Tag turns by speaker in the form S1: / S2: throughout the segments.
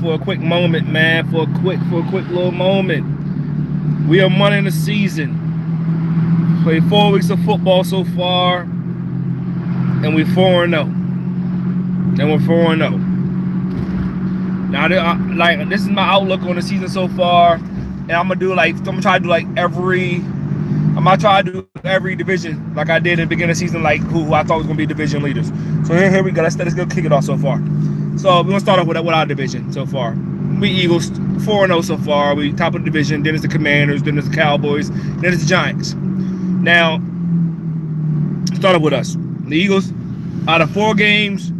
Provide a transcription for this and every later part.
S1: for a quick moment, man. For a quick little moment. We are money in the season. Played 4 weeks of football so far, and we're 4-0. And we're 4-0. Now, like, this is my outlook on the season so far, and I'm gonna try to do like I'm gonna try to do every division like I did at the beginning of the season, like who I thought was gonna be division leaders. So here we go. Let's go kick it off so far. So we're gonna start off with our division so far. We Eagles 4-0 so far. We top of the division. Then it's the Commanders. Then it's the Cowboys. Then it's the Giants. Now, start off with us. The Eagles, out of 4 games,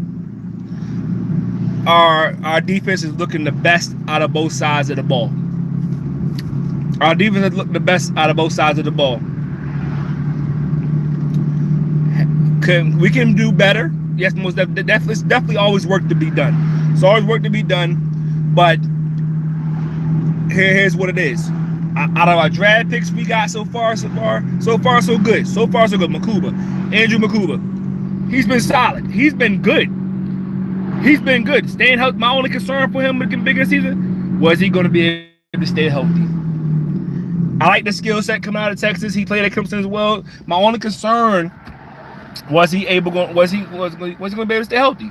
S1: our defense is looking the best out of both sides of the ball. Our defense has looked the best out of both sides of the ball. We can do better. Yes, most definitely always work to be done. It's always work to be done, but here's what it is. Out of our draft picks we got so far so good. So far so good. Andrew Mukuba. He's been solid. He's been good. Staying healthy. My only concern for him in the beginning of the season was he going to be able to stay healthy. I like the skill set coming out of Texas. He played at Clemson as well. My only concern was he going to be able to stay healthy?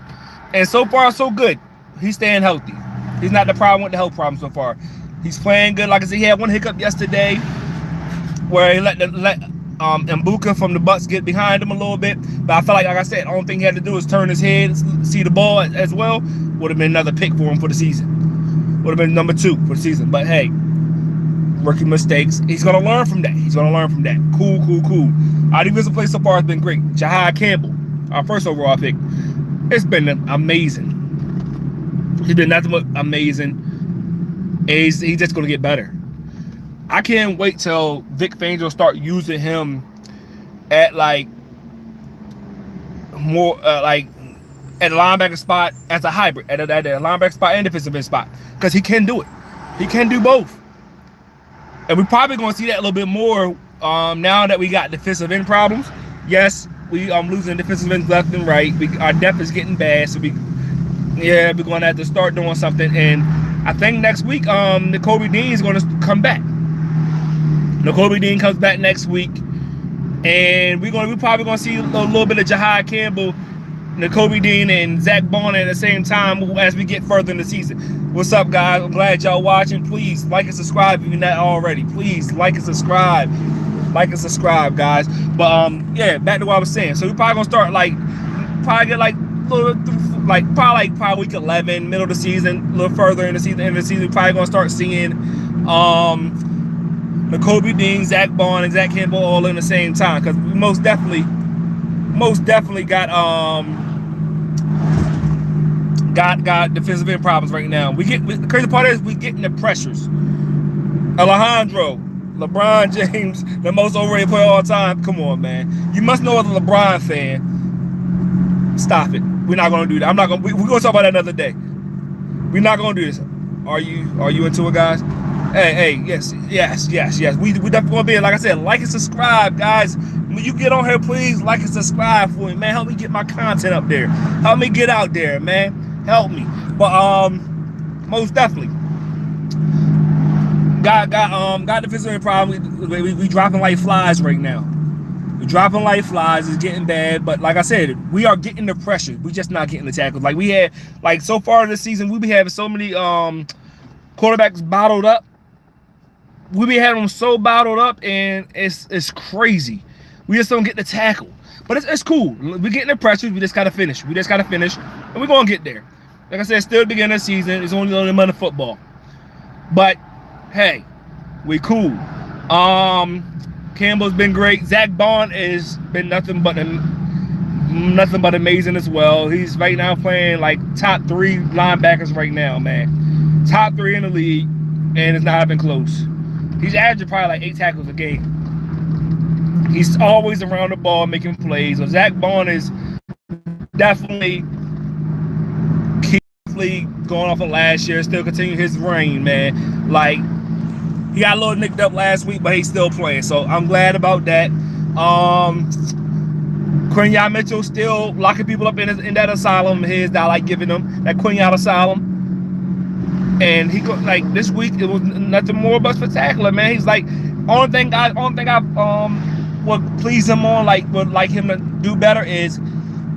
S1: And so far so good. He's staying healthy. He's not the problem with the health problem so far. He's playing good. Like I said, he had one hiccup yesterday where he let Mbuka from the Bucks get behind him a little bit. But I felt like I said, the only thing he had to do was turn his head, see the ball as well. Would have been another pick for him for the season. Would have been number 2 for the season. But hey, rookie mistakes. He's going to learn from that. Cool. Our defensive play so far has been great. Jahai Campbell, our first overall pick. It's been amazing. He's been nothing but amazing. He's just going to get better. I can't wait till Vic Fangio start using him at like more like at the linebacker spot as a hybrid, at the linebacker spot and defensive end spot, because he can do it. He can do both, and we're probably going to see that a little bit more now that we got defensive end problems. Yes, we losing defensive ends left and right. Our depth is getting bad, so we're going to have to start doing something. And I think next week, Nakobe Dean is going to come back. Nakobe Dean comes back next week, and we're probably going to see a little bit of Jahai Campbell, Nakobe Dean, and Zach Bond at the same time as we get further in the season. What's up, guys? I'm glad y'all watching. Please like and subscribe if you're not already. Please like and subscribe. Guys. But back to what I was saying. So we're probably gonna start probably week 11, middle of the season, a little further in the season. End of the season, we're probably gonna start seeing Nakobe Dean, Zach Bond, and Zach Campbell all in the same time, because we most definitely got defensive end problems right now. The crazy part is we getting the pressures. Alejandro, LeBron James, the most overrated player of all time. Come on, man. You must know as a LeBron fan. Stop it. We're not gonna do that. We're gonna talk about that another day. We're not gonna do this. Are you into it, guys? Hey, yes. We definitely gonna be it. Like I said, like and subscribe, guys. When you get on here, please like and subscribe for me, man. Help me get my content up there. Help me get out there, man. Help me. But most definitely got defensive problem. We dropping like flies right now. We're dropping like flies. It's getting bad. But like I said, we are getting the pressure. We just not getting the tackles. Like we had, like so far this season, we be having so many quarterbacks bottled up. We be having them so bottled up, and it's crazy. We just don't get the tackle. But it's cool. We're getting the pressure. We just gotta finish. And we're gonna get there. Like I said, still the beginning of the season. It's only a month of football. But hey, we cool. Campbell's been great. Zach Bond has been nothing but amazing as well. He's right now playing like top 3 linebackers right now, man. Top 3 in the league, and it's not even close. He's averaging probably like 8 tackles a game. He's always around the ball making plays. So Zach Bond is definitely going off of last year, still continuing his reign, man. Like, he got a little nicked up last week, but he's still playing. So I'm glad about that. Quinyon Mitchell still locking people up in that asylum. His that I like giving them that Quinyon asylum. And he go like this week it was nothing more but spectacular, man. He's like only thing I would please him on, like would like him to do better is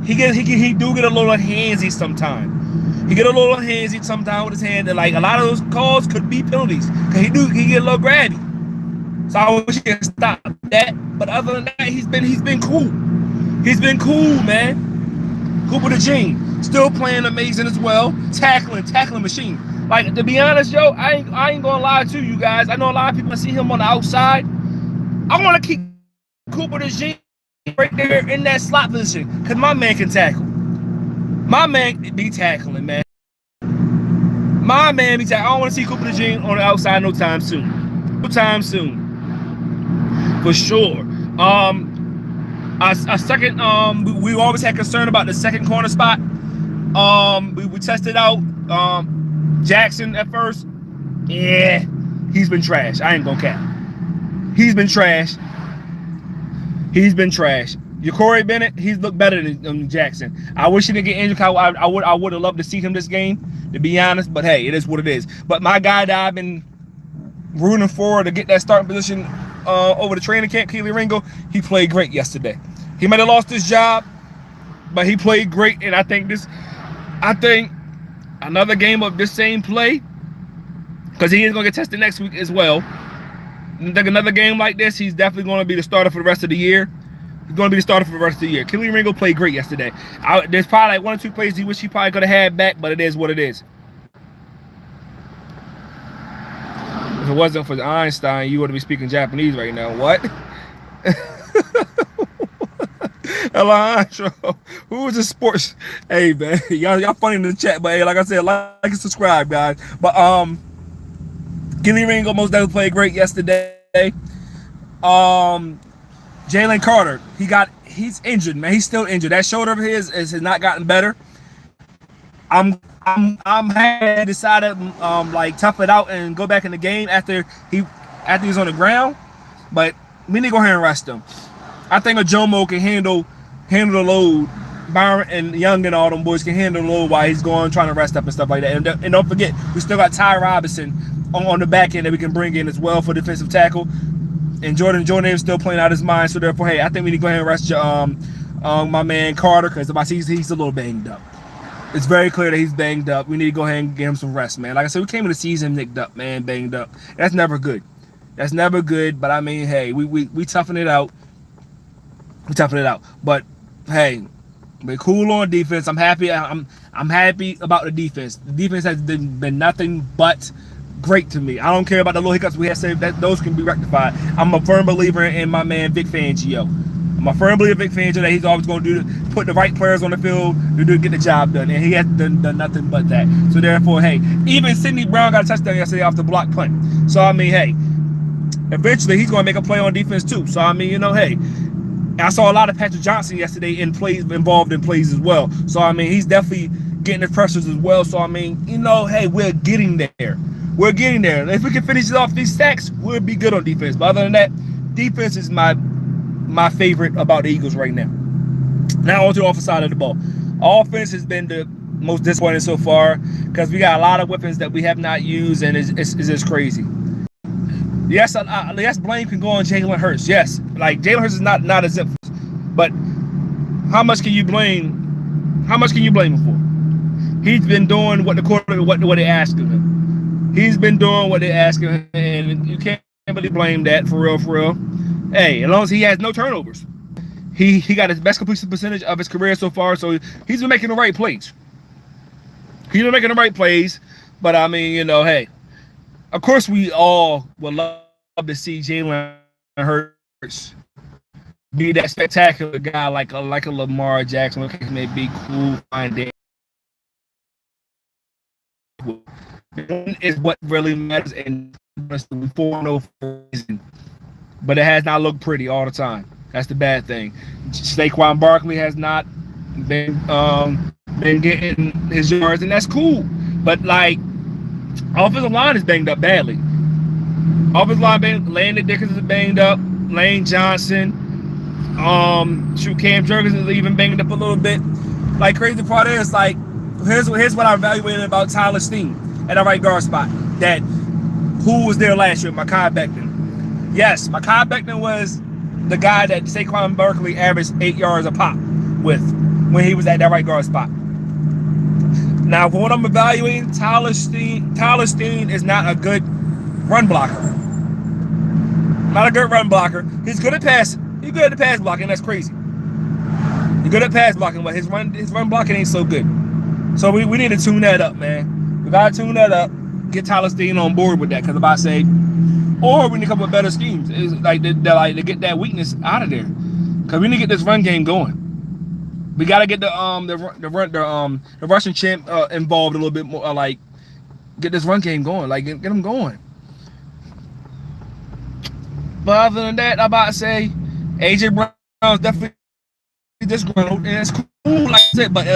S1: he do get a little handsy sometimes. He get a little handsy sometimes with his hand, and like a lot of those calls could be penalties because he get a little grabby. So I wish he could stop that. But other than that, he's been cool. He's been cool, man. Cooper DeJean still playing amazing as well. Tackling machine. Like, to be honest, yo, I ain't gonna lie to you guys. I know a lot of people see him on the outside. I want to keep Cooper DeJean right there in that slot position because my man can tackle. My man be tackling, man. My man be tackling. I don't want to see Cooper DeJean on the outside no time soon. No time soon. For sure. A second, we always had concern about the second corner spot. We tested out Jackson at first. Yeah, he's been trash. I ain't gonna cap. He's been trash. Ja'Cory Bennett, he's looked better than Jackson. I wish he didn't get injured. I would have loved to see him this game, to be honest. But hey, it is what it is. But my guy that I've been rooting for to get that starting position over the training camp, Kelee Ringo, he played great yesterday. He might have lost his job, but he played great. And I think another game of this same play, because he is going to get tested next week as well. I think another game like this, he's definitely going to be the starter for the rest of the year. He's going to be the starter for the rest of the year. Kelee Ringo played great yesterday. There's probably like one or two plays he wish he probably could have had back, but it is what it is. If it wasn't for Einstein, you would be speaking Japanese right now. What? Alejandro, who is the sports? Hey man, y'all funny in the chat, but hey, like I said, like and subscribe, guys. But Kelee Ringo most definitely played great yesterday. Jalen Carter, he's injured, man. He's still injured. That shoulder of his has not gotten better. I'm had decided like tough it out and go back in the game after he was on the ground, but we need to go ahead and rest him. I think Ajomo can handle the load. Byron and Young and all them boys can handle the load while he's trying to rest up and stuff like that. And don't forget, we still got Ty Robinson on the back end that we can bring in as well for defensive tackle. And Jordan is still playing out his mind. So therefore, hey, I think we need to go ahead and rest my man Carter because he's a little banged up. It's very clear that he's banged up. We need to go ahead and give him some rest, man. Like I said, we came in the season nicked up, man, banged up. That's never good. That's never good. But I mean, hey, we toughen it out. But hey, we're cool on defense. I'm happy. I'm happy about the defense. The defense has been nothing but great to me. I don't care about the little hiccups we had. Said that those can be rectified. I'm a firm believer in my man Vic Fangio. I'm a firm believer in Vic Fangio that he's always going to put the right players on the field to get the job done, and he has done nothing but that. So therefore, hey, even Sidney Brown got a touchdown yesterday off the block punt. So I mean, hey, eventually he's going to make a play on defense too. So I mean, hey. I saw a lot of Patrick Johnson yesterday involved in plays as well. So, I mean, he's definitely getting the pressures as well. So, I mean, hey, we're getting there. We're getting there. If we can finish it off these sacks, we'll be good on defense. But other than that, defense is my favorite about the Eagles right now. Now on to the offensive side of the ball. Offense has been the most disappointing so far because we got a lot of weapons that we have not used, and it's just crazy. Yes, blame can go on Jalen Hurts. Yes, like Jalen Hurts is not a zip, but how much can you blame? How much can you blame him for? He's been doing what they asked of him. He's been doing what they asked of him, and you can't really blame that for real. Hey, as long as he has no turnovers, he got his best completion percentage of his career so far. So he's been making the right plays. But I mean, hey. Of course, we all would love to see Jalen Hurts be that spectacular guy like a Lamar Jackson. Okay, maybe cool, fine day. Is what really matters, and 4-0 season. But it has not looked pretty all the time. That's the bad thing. Saquon Barkley has not been getting his yards, and that's cool. But like. Offensive line is banged up badly. Offensive line, Landon Dickerson is banged up. Lane Johnson. Cam Jurgens is even banged up a little bit. Like, crazy part is, like, here's what I evaluated about Tyler Steen. at the right guard spot. That who was there last year? Mekhi Becton. Yes, Mekhi Becton was the guy that Saquon Barkley averaged 8 yards a pop with when he was at that right guard spot. Now, for what I'm evaluating, Tyler Steen is not a good run blocker. Not a good run blocker. He's good at passing. He's good at pass blocking. That's crazy. He's good at pass blocking, but his run blocking ain't so good. So we need to tune that up, man. We gotta tune that up. Get Tyler Steen on board with that, because I'm about to say, or we need to come up with better schemes. It's like to get that weakness out of there, because we need to get this run game going. We gotta get the Russian champ involved a little bit more. Like get this run game going. Like get them going. But other than that, I'm about to say AJ Brown's definitely disgruntled, and it's cool, like I said. But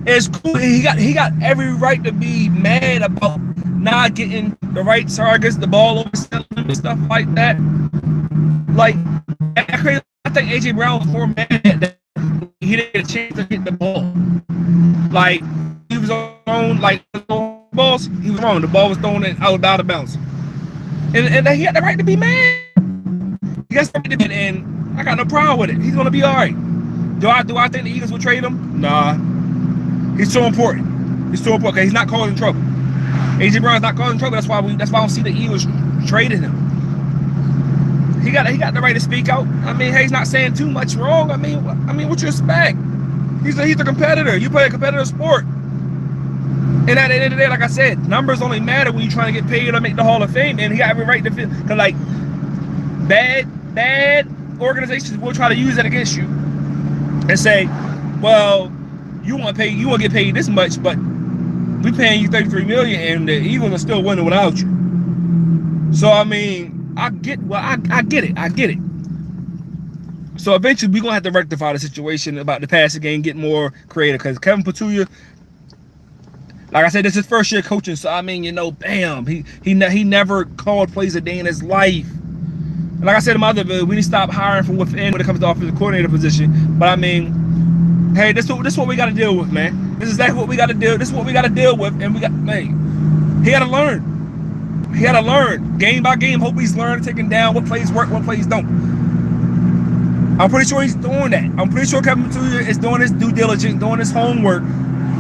S1: it's cool. He got every right to be mad about not getting the right targets, the ball over and stuff like that. Like I think AJ Brown was more mad that he didn't get a chance to get the ball. Like he was on balls. He was wrong. The ball was thrown out of bounds, and he had the right to be mad. He got something to be, and I got no problem with it. He's gonna be all right. Do I think the Eagles will trade him? Nah. He's so important. He's so important because he's not causing trouble. AJ Brown's not causing trouble. That's why I don't see the Eagles trading him. He got the right to speak out. I mean, hey, he's not saying too much wrong. I mean, what you expect? He's a competitor. You play a competitive sport. And at the end of the day, like I said, numbers only matter when you're trying to get paid or make the Hall of Fame. And he got every right to feel, because like bad organizations will try to use that against you and say, well, you want to get paid this much, but we paying you $33 million, and the Eagles are still winning without you. So I mean, I get it. So eventually we're gonna have to rectify the situation about the passing game, get more creative, because Kevin Patulea, like I said, this is his first year coaching. So I mean, bam, he never called plays a day in his life. And like I said in my other video, we need to stop hiring from within when it comes to offensive coordinator position. But I mean, hey, this is what we got to deal with, man. This is exactly what we got to do. This is what we got to deal with, and he got to learn. He got to learn game by game. Hope he's learning, taking down what plays work, what plays don't. I'm pretty sure he's doing that. I'm pretty sure Kevin Patulea is doing his due diligence, doing his homework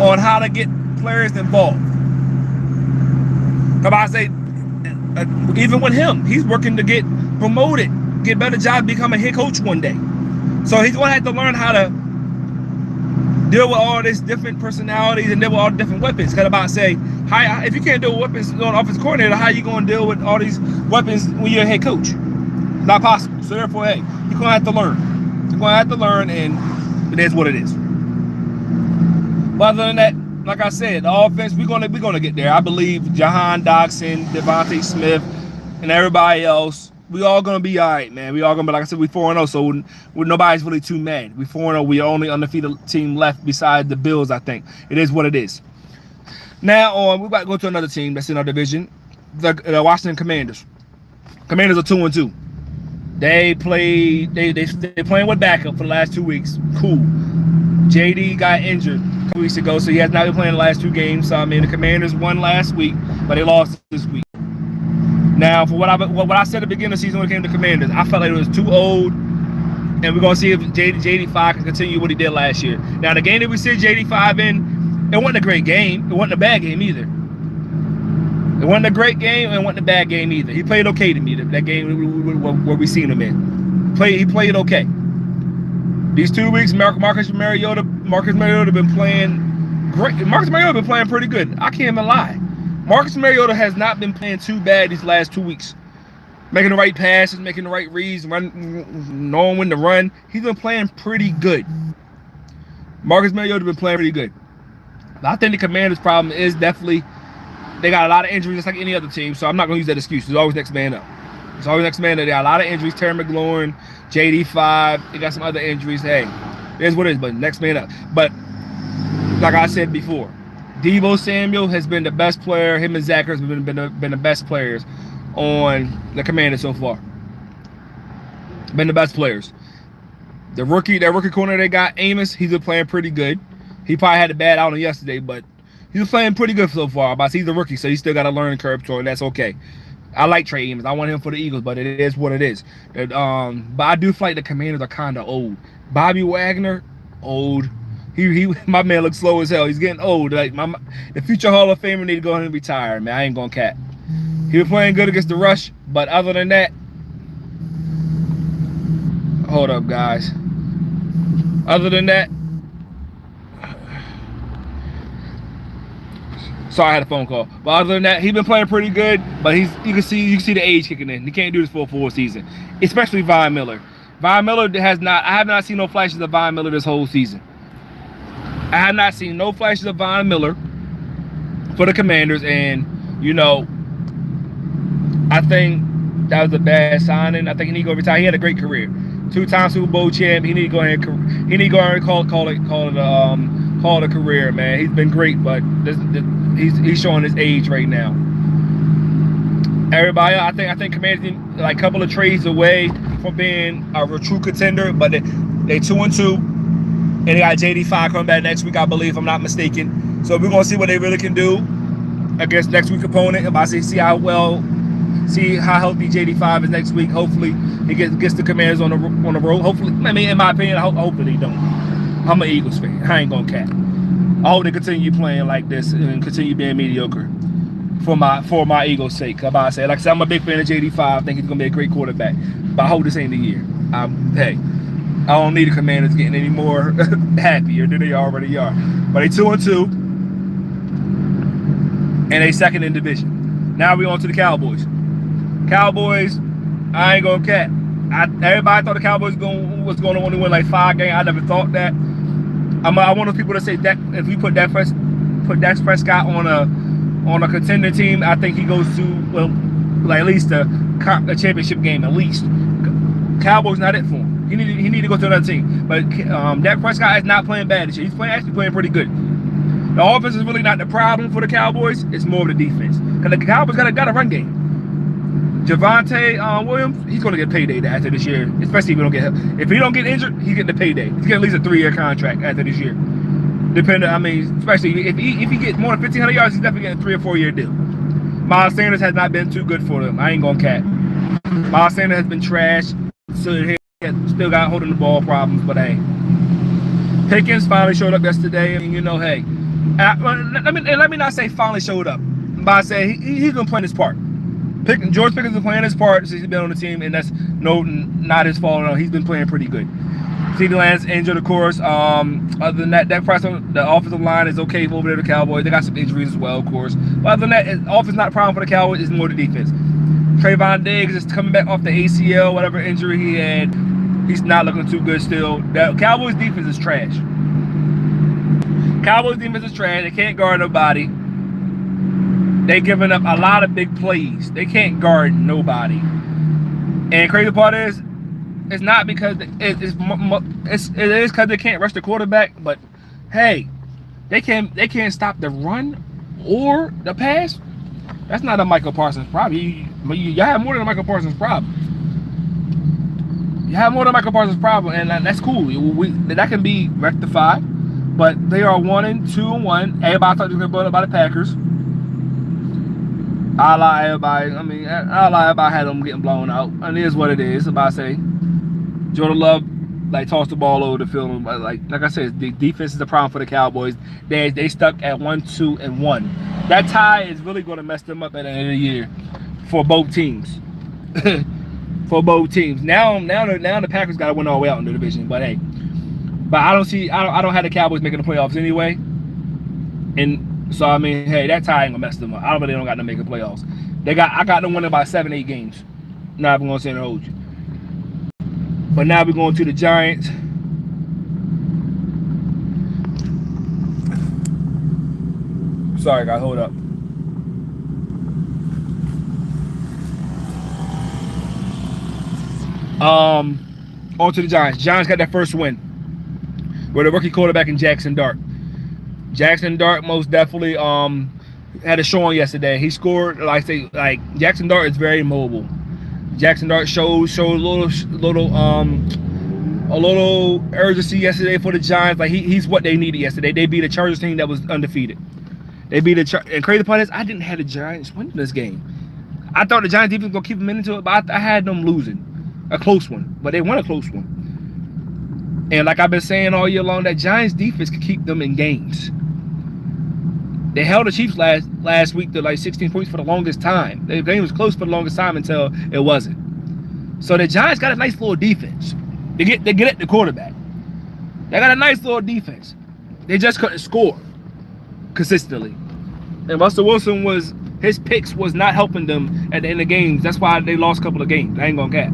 S1: on how to get players involved. Because I say, even with him, he's working to get promoted, get a better job, become a head coach one day. So he's going to have to learn how to deal with all these different personalities and deal with all the different weapons. Because about to say, if you can't deal with weapons on offensive coordinator, how are you going to deal with all these weapons when you're a head coach? Not possible. So therefore, hey, you're going to have to learn. You're going to have to learn, and it is what it is. But other than that, like I said, the offense, we're gonna get there. I believe Jahan Dotson, Devontae Smith, and everybody else, we all gonna be all right, man. We all gonna be, like I said, we 4-0, so nobody's really too mad. We 4-0. We only undefeated team left besides the Bills. I think it is what it is. Now we're about to go to another team that's in our division, the Washington Commanders. Commanders are 2-2. They playing with backup for the last 2 weeks. Cool. JD got injured a couple weeks ago, so he has not been playing the last 2 games. So I mean, the Commanders won last week, but they lost this week. Now, for what I said at the beginning of the season when it came to Commanders, I felt like it was too old, and we're gonna see if JD5 can continue what he did last year. Now, the game that we see JD5 in, it wasn't a great game. It wasn't a bad game either. It wasn't a great game, and it wasn't a bad game either. He played okay to me. That game where we seen him in, he played okay. These 2 weeks, Marcus Mariota been playing great. Marcus Mariota been playing pretty good. I can't even lie. Marcus Mariota has not been playing too bad these last 2 weeks. Making the right passes, making the right reads, knowing when to run. He's been playing pretty good. Marcus Mariota been playing pretty good. But I think the Commanders' problem is definitely they got a lot of injuries, just like any other team. So I'm not going to use that excuse. There's always next man up. There's always next man up. They got a lot of injuries. Terry McLaurin, JD5. They got some other injuries. Hey, there's what it is. But next man up. But like I said before, Deebo Samuel has been the best player. Him and Zach Ertz have been the best players on the Commanders so far. Been the best players. That rookie corner they got, Amos, he's been playing pretty good. He probably had a bad outing yesterday, but He's playing pretty good so far, but he's a rookie, so he's still got a learning curve to it, and that's okay. I like Trey Amos. I want him for the Eagles, but it is what it is. But I do feel like the Commanders are kind of old. Bobby Wagner, old. My man looks slow as hell. He's getting old. Like the future Hall of Famer need to go ahead and retire, man. I ain't gonna cap. He was playing good against the rush, but other than that, hold up, guys. Other than that, sorry, I had a phone call. But other than that, he's been playing pretty good. But you can see the age kicking in. He can't do this for a full season, especially Von Miller. Von Miller I have not seen no flashes of Von Miller this whole season. I have not seen no flashes of Von Miller for the Commanders, and I think that was a bad signing. I think he need to go retire. He had a great career, 2-time Super Bowl champ. He need to go ahead and call it a career, man. He's been great, but he's showing his age right now. Everybody, I think Commanders like a couple of trades away from being a true contender, but they 2-2. And they got JD5 coming back next week, I believe, if I'm not mistaken. So we're gonna see what they really can do against next week's opponent. If I see how healthy JD5 is next week. Hopefully he gets the Commanders on the road. Hopefully, I mean, in my opinion, hopefully they don't. I'm an Eagles fan. I ain't gonna cap. I hope they continue playing like this and continue being mediocre for my Eagles' sake. I'm about to say, like I said, I'm a big fan of JD5. I think he's gonna be a great quarterback. But I hope this ain't the year. Hey, I don't need the Commanders getting any more happier than they already are. But they 2-2, and they second in division. Now we on to the Cowboys. Cowboys, I ain't gonna cap. Everybody thought the Cowboys was going to only win like 5 games. I never thought that. I'm one of those people that say that if we put Dak Prescott on a contender team, I think he goes to like at least a championship game at least. Cowboys not it for him. He need to go to another team. But Dak Prescott is not playing bad this year. He's actually playing pretty good. The offense is really not the problem for the Cowboys. It's more of the defense. Because the Cowboys got a run game. Javonte Williams, he's going to get payday after this year, especially if he don't get injured, he's getting the payday. He's getting at least a 3-year contract after this year. Especially if he gets more than 1,500 yards, he's definitely getting a 3 or 4 year deal. Miles Sanders has not been too good for them. I ain't gonna cap. Miles Sanders has been trash. So still got holding the ball problems, but hey, Pickens finally showed up yesterday, and hey, let me not say finally showed up, but I say he's gonna play his part. George Pickens is playing his part since he's been on the team, and that's not his fault at all. He's been playing pretty good. CeeDee Lamb's injured, of course. Other than that, Dak Prescott, the offensive line is okay over there. The Cowboys, they got some injuries as well, of course. But other than that, offense not a problem for the Cowboys. It's more the defense. Trayvon Diggs is coming back off the ACL, whatever injury he had. He's not looking too good still. The Cowboys defense is trash. Cowboys defense is trash. They can't guard nobody. They giving up a lot of big plays. They can't guard nobody. And crazy part is, it's not because it is because they can't rush the quarterback. But hey, they can't stop the run or the pass. That's not a Michael Parsons problem. You have more than a Michael Parsons problem. You have more than a Michael Parsons problem, and that's cool. That can be rectified. But they are 1-2-1. Everybody thought they were going to blow up by the Packers. Everybody had them getting blown out. And it is what it is. About to say, Jordan Love tossed the ball over the field. Like I said, the defense is the problem for the Cowboys. They stuck at 1-2-1. That tie is really going to mess them up at the end of the year for both teams. For both teams. Now the Packers got to win all the way out in the division. But hey, I don't have the Cowboys making the playoffs anyway. And so I mean, hey, that tie ain't gonna mess them up. I don't got to make the playoffs. I got them winning by 7-8 games. Not even gonna say no hold you. But now we're going to the Giants. Sorry, guys, hold up. On to the Giants. Giants got that first win with a rookie quarterback in Jackson Dart. Jackson Dart most definitely had a showing yesterday. He scored Jackson Dart is very mobile. Jackson Dart showed a little urgency yesterday for the Giants. Like he's what they needed yesterday. They beat a Chargers team that was undefeated. They beat and crazy part is I didn't have the Giants winning this game. I thought the Giants defense was gonna keep them into it, but I had them losing a close one. But they won a close one. And like I've been saying all year long, that Giants defense could keep them in games. They held the Chiefs last week to like 16 points for the longest time. The game was close for the longest time until it wasn't. So the Giants got a nice little defense. They get at the quarterback. They got a nice little defense. They just couldn't score consistently. And Russell Wilson his picks was not helping them at the end of games. That's why they lost a couple of games. I ain't gonna cap.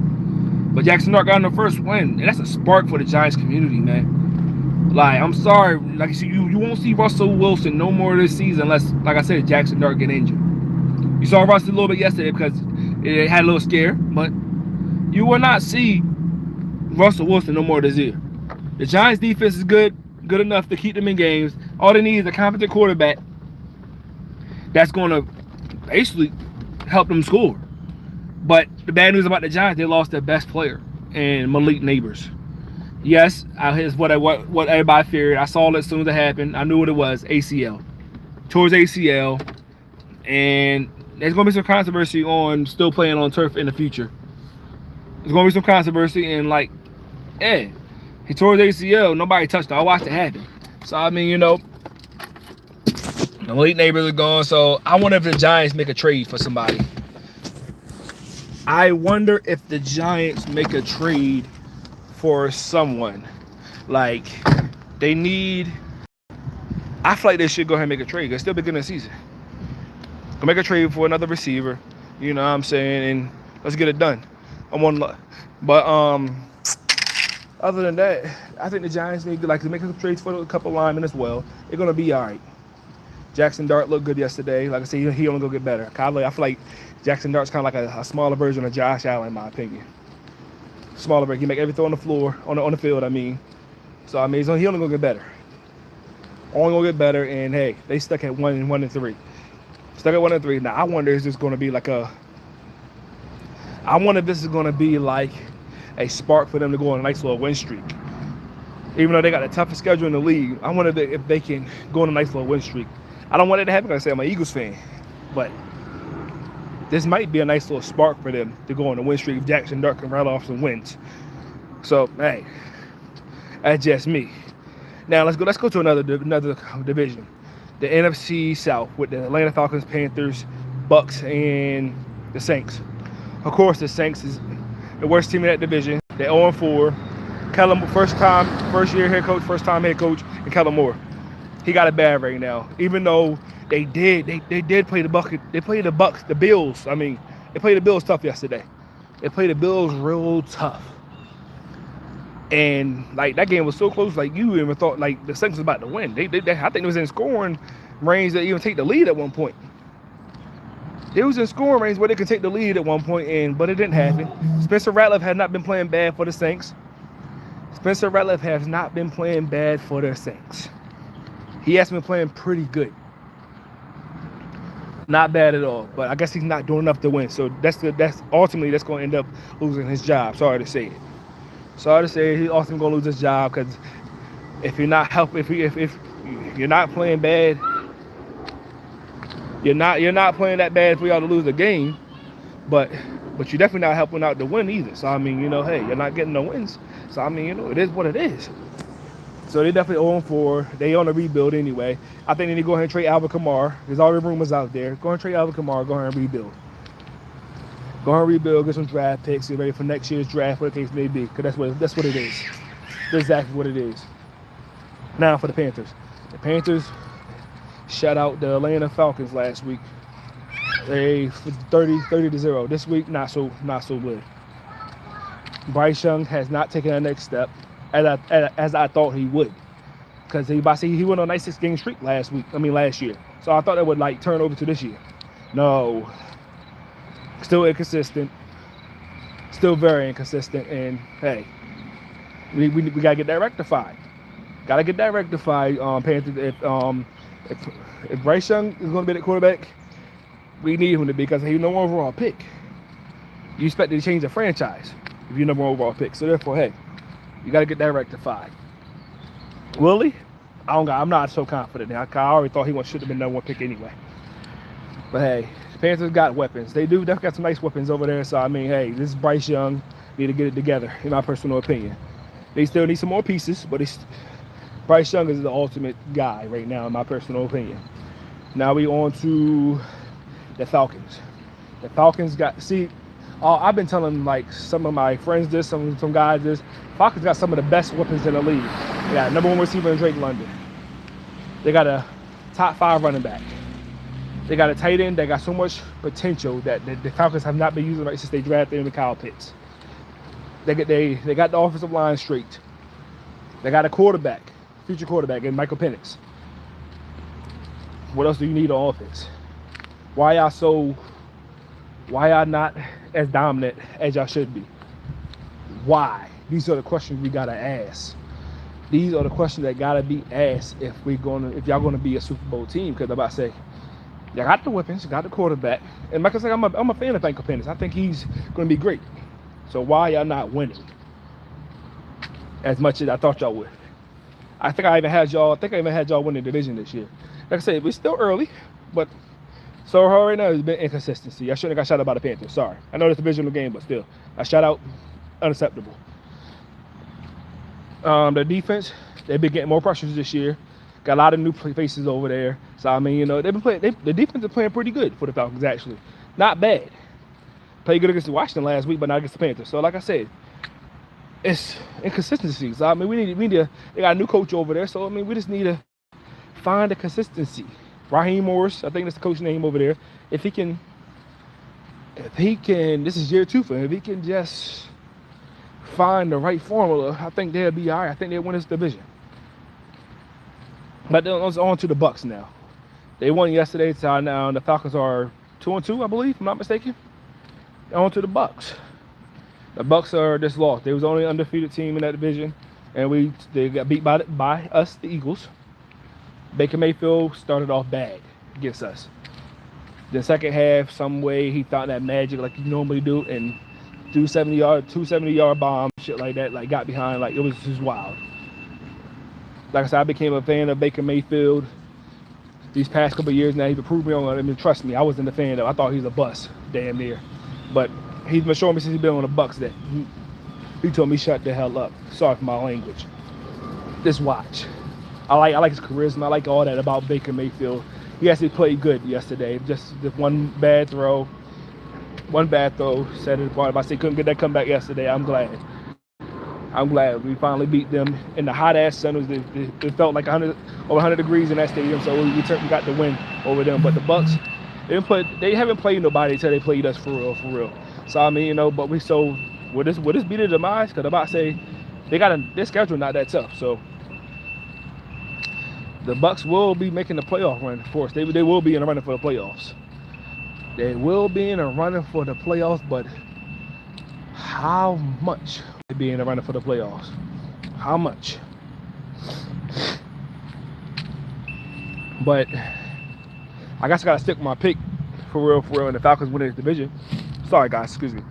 S1: But Jackson Dart got in the first win. And that's a spark for the Giants community, man. Like, I'm sorry. Like you won't see Russell Wilson no more this season unless, like I said, Jackson Dart get injured. You saw Russell a little bit yesterday because it had a little scare, but you will not see Russell Wilson no more this year. The Giants defense is good enough to keep them in games. All they need is a competent quarterback that's going to basically help them score. But the bad news about the Giants, they lost their best player, and Malik Neighbors. Yes, here's what everybody feared. I saw it as soon as it happened. I knew what it was, ACL. Towards ACL, and there's going to be some controversy on still playing on turf in the future. There's going to be some controversy, and like, he tore his ACL. Nobody touched it. I watched it happen. So, I mean, the Malik Neighbors are gone. So, I wonder if the Giants make a trade for somebody. I wonder if the Giants make a trade for someone. Like, they need... I feel like they should go ahead and make a trade. It's still beginning of the season. Go make a trade for another receiver. You know what I'm saying? And let's get it done. I'm on... But, other than that, I think the Giants need to make some trades for a couple linemen as well. They're going to be all right. Jackson Dart looked good yesterday. Like I said, he only going to get better. I feel like Jackson Dart's kind of like a smaller version of Josh Allen, in my opinion. Smaller version. He make everything on the floor, on the field, I mean. So, I mean, he only going to get better. Only going to get better, and, hey, they stuck at 1-3. Stuck at 1-3. Now, I wonder if this is going to be like a spark for them to go on a nice little win streak. Even though they got the toughest schedule in the league, I wonder if they can go on a nice little win streak. I don't want it to happen because I say I'm an Eagles fan, but this might be a nice little spark for them to go on a win streak if Jackson Dart can rattle off some wins. So, hey, that's just me. Now let's go to another division, the NFC South, with the Atlanta Falcons, Panthers, Bucks, and the Saints. Of course, the Saints is the worst team in that division. They're 0-4. Kellen, first time head coach, and Kellen Moore. He got it bad right now. Even though they did play the Bills. I mean, they played the Bills tough yesterday. They played the Bills real tough. And like that game was so close, like you even thought like the Saints was about to win. I think it was in scoring range to even take the lead at one point. It was in scoring range where they could take the lead at one point, but it didn't happen. Spencer Rattler had not been playing bad for the Saints. Spencer Rattler has not been playing bad for the Saints. He has been playing pretty good. Not bad at all, but I guess he's not doing enough to win. So that's ultimately going to end up losing his job. Sorry to say it. He's ultimately going to lose his job because if you're not if you're not playing bad, you're not playing that bad for y'all to lose the game, but you're definitely not helping out to win either. So I mean, hey, you're not getting no wins. So I mean, it is what it is. So they definitely 0-4. They on a rebuild anyway. I think they need to go ahead and trade Alvin Kamara. There's already rumors out there. Go ahead and trade Alvin Kamara. Go ahead and rebuild. Get some draft picks. Get ready for next year's draft, what the case may be. Because that's what it is. That's exactly what it is. Now for the Panthers. The Panthers shut out the Atlanta Falcons last week. They 30-0. This week, not so good. Bryce Young has not taken that next step as I thought he would, because he went on a nice 6-game streak last year. So I thought that would like turn over to this year. No, still inconsistent, still very inconsistent. And hey, we gotta get that rectified. Panthers. If Bryce Young is going to be the quarterback, we need him to be, because he's no overall pick. You expect to change the franchise if you're number one overall pick. So therefore, hey, you got to get that rectified. Will he? I'm not so confident now. I already thought he should have been number 1 pick anyway. But hey, the Panthers got weapons. They definitely got some nice weapons over there. So I mean, hey, this is Bryce Young. Need to get it together, in my personal opinion. They still need some more pieces, but Bryce Young is the ultimate guy right now, in my personal opinion. Now we on to the Falcons. The Falcons I've been telling like some of my friends this, some guys this. Falcons got some of the best weapons in the league. They got number 1 receiver in Drake London. They got a top 5 running back. They got a tight end that got so much potential that the Falcons have not been using right since they drafted him with Kyle Pitts. They got the offensive line straight. They got a future quarterback in Michael Penix. What else do you need on offense? Why y'all not as dominant as y'all should be? Why? These are the questions we gotta ask. These are the questions that gotta be asked if y'all gonna be a Super Bowl team. Because I'm about to say, y'all got the weapons, you got the quarterback, and like I said, I'm a fan of Michael Penix. I think he's gonna be great. So why y'all not winning as much as I thought y'all would? I think I even had y'all win the division this year. Like I said, we're still early, but so far right now it's been inconsistency. I shouldn't have got shot out by the Panthers. Sorry. I know it's a divisional game, but still, a shout out, unacceptable. The defense, they've been getting more pressures this year. Got a lot of new faces over there. So I mean, they've been playing. The defense is playing pretty good for the Falcons, actually. Not bad. Played good against Washington last week, but not against the Panthers. So like I said, it's inconsistencies. So, I mean, we need to. They got a new coach over there, so I mean, we just need to find a consistency. Raheem Morris, I think that's the coach name over there. If he can, this is year 2 for him. If he can just find the right formula, I think they'll be all right. I think they'll win this division. But on to the Bucs now. They won yesterday, so now the Falcons are 2-2, I believe, if I'm not mistaken. On to the Bucs. The Bucs are just lost. They was the only undefeated team in that division, and they got beat by us, the Eagles. Baker Mayfield started off bad against us. The second half, some way he found that magic like you normally do, and 270-yard bomb, shit like that, like got behind, like it was just wild. Like I said, I became a fan of Baker Mayfield these past couple of years now. He's proved me on. I mean, trust me, I wasn't a fan of. I thought he was a bust, damn near. But he's been showing me since he's been on the Bucs that he told me shut the hell up. Sorry for my language. Just watch. I like his charisma. I like all that about Baker Mayfield. He actually played good yesterday. Just one bad throw. Set it apart. If I say couldn't get that comeback yesterday, I'm glad. We finally beat them in the hot ass sun. It felt like over 100 degrees in that stadium, so we got the win over them. But the Bucs, they haven't played nobody until they played us for real. So I mean, but will this be the demise? Because I'm about to say their schedule not that tough. So the Bucs will be making the playoff run. Of course, they will be in the running for the playoffs. They will be in a running for the playoffs, but how much will they be in a running for the playoffs? How much? But I guess I gotta stick with my pick for real, and the Falcons winning this division. Sorry guys, excuse me.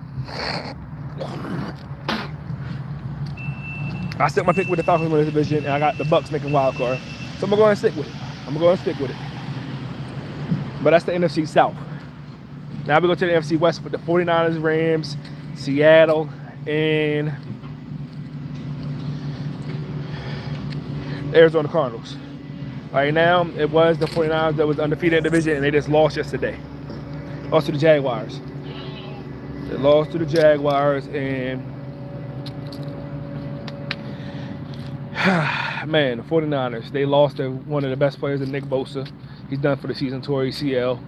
S1: I stick my pick with the Falcons winning this division, and I got the Bucs making wild card. So I'm gonna go and stick with it. But that's the NFC South. Now we go to the NFC West with the 49ers, Rams, Seattle, and Arizona Cardinals. Right now, it was the 49ers that was undefeated in the division, and they just lost yesterday. Lost to the Jaguars. They lost to the Jaguars, and man, the 49ers, they lost to one of the best players in Nick Bosa. He's done for the season, tore ACL.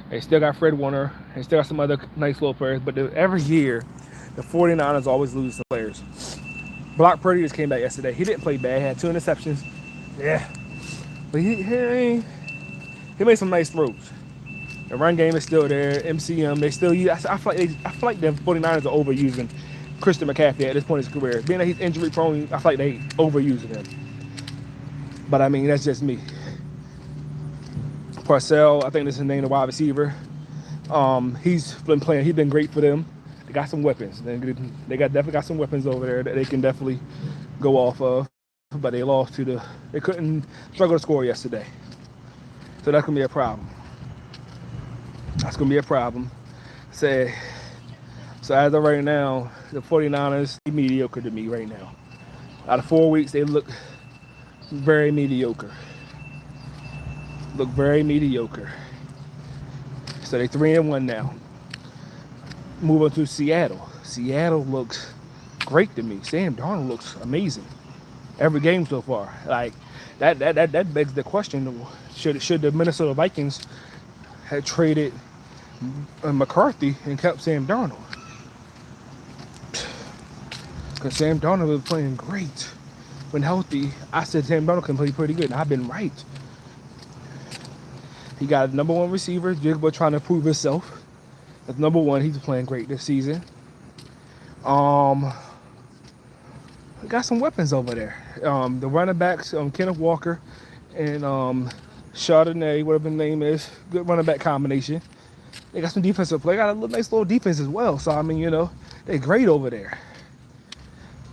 S1: They still got Fred Warner. They still got some other nice little players. But every year, the 49ers always lose some players. Brock Purdy just came back yesterday. He didn't play bad. He had 2 interceptions. Yeah. But he made some nice throws. The run game is still there. MCM, they still use. I feel like the 49ers are overusing Christian McCaffrey at this point in his career. Being that he's injury prone, I feel like they overusing him. But I mean, that's just me. Parcell, I think this is his name, the wide receiver. He's been playing. He's been great for them. They got some weapons. They definitely got some weapons over there that they can definitely go off of. but they lost to they couldn't struggle to score yesterday. So that's going to be a problem. That's going to be a problem. So as of right now, the 49ers are mediocre to me right now. Out of 4 weeks, they look very mediocre. Look very mediocre. So they're 3-1 now. Moving to Seattle. Seattle looks great to me. Sam Darnold looks amazing. Every game so far. Like that begs the question: should the Minnesota Vikings have traded McCarthy and kept Sam Darnold? Because Sam Darnold was playing great. When healthy, I said Sam Darnold can play pretty good, and I've been right. He got a #1 receiver, Jigba, trying to prove himself. That's #1. He's playing great this season. We got some weapons over there. The running backs, Kenneth Walker and Chardonnay, whatever the name is, good running back combination. They got some defensive play. Got a nice little defense as well. So I mean, they're great over there.